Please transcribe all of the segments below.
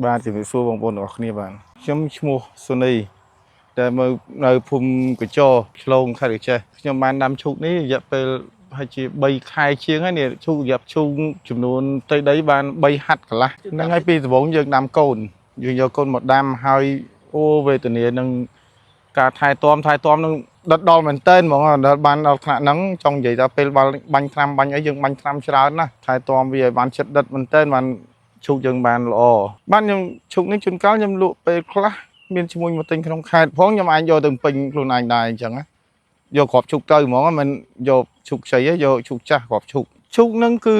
បាទជំរាបសួរបងប្អូនទាំងអស់គ្នាបាទខ្ញុំឈ្មោះស៊ូនីតែមកនៅភូមិកញ្ចរឆ្លងខេត្តកញ្ចេះខ្ញុំបានដាំឈូកនេះរយៈពេលប្រហែលជា3ខែជាងហើយនេះឈូករយៈឈូកចំនួនផ្ទៃដីបាន3ហាត់កន្លះហ្នឹងហើយពីដំបូងយើងដាំកូនយើងយកកូនមកដាំហើយអូវេទនានឹងការថែទាំនឹងដិតដល់មែនតើហ្មងដល់បានដល់ថ្នាក់ហ្នឹងចង់និយាយថាពេលបាញ់ថ្នាំបាញ់អីយើងបាញ់ថ្នាំច្រើនណាស់ថែទាំវាឲ្យបានចិត្តដិតមែនតើបានឈូកយើងបានល្អបានខ្ញុំឈូកនេះជួនកាលខ្ញុំលក់ពេលខ្លះមានឈ្មោះមកទិញក្នុងខេត្តផងខ្ញុំអាចយកទៅពេញខ្លួនឯងដែរអញ្ចឹងណាយកគ្រាប់ឈូកទៅហ្មងមិនយកឈូកខ្ចីទេយកឈូកចាស់គ្រាប់ឈូកហ្នឹងគឺ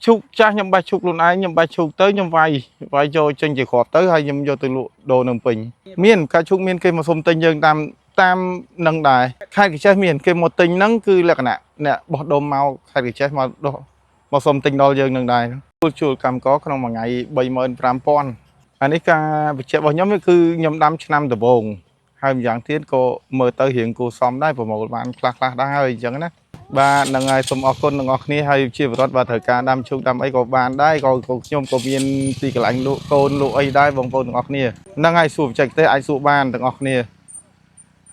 ឈូកចាស់ខ្ញុំបេះឈូកខ្លួនឯងខ្ញុំបេះឈូកទៅខ្ញុំវាយយកចេញជាគ្រាប់ទៅហើយខ្ញុំយកទៅលក់ដូរនៅពេញមានការឈូកមានគេមកសុំទិញយើងតាមនឹងដែរខេត្តកញ្ចេះមានគេមកទិញហ្នឹងគឺលក្ខណៈអ្នកបោះដុំមកខេត្តកញ្ចេះមកសុំទិញដល់យើងនឹងដែរជួលកម្មករក្នុងមួយថ្ងៃ35,000អានេះការបញ្ជាក់របស់ខ្ញុំគឺខ្ញុំដាំឆ្នាំដំបូងហើយម្យ៉ាងទៀតក៏មើលទៅរៀងគួរសមដែរប្រមូលបានខ្លះដែរហើយអញ្ចឹងណាបាទហ្នឹងហើយសូមអរគុណទាំងអស់គ្នាហើយជាបរិវត្តបាទត្រូវការដាំឈូកដាំអីក៏បានដែរក៏ខ្ញុំក៏មានទីកន្លែងលក់កូនលក់អីដែរបងប្អូនទាំងអស់គ្នាហ្នឹងហើយសួរបច្ចេកទេសអាចសួរបានទាំងអស់គ្នា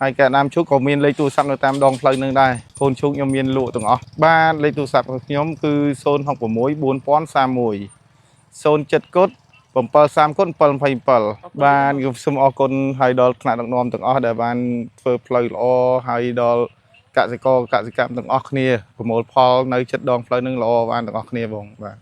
ហើយការដាំឈូកក៏មានលេខទូរស័ព្ទនៅតាមដងផ្លូវនឹងដែរកូនឈូកខ្ញុំមានលក់ទាំងអស់បាទលេខទូរស័ព្ទរបស់ខ្ញុំគឺ066 4030 កុដ730 កុដ727បានខ្ញុំសូមអរគុណហើយដល់ថ្នាក់ដឹកនាំទាំងអស់ដែលបានធ្វើផ្លូវល្អហើយដល់កសិកម្មទាំងអស់គ្នាប្រមូលផលនៅចិត្តដងផ្លូវនឹងល្អបានទាំងអស់គ្នាបងបាទ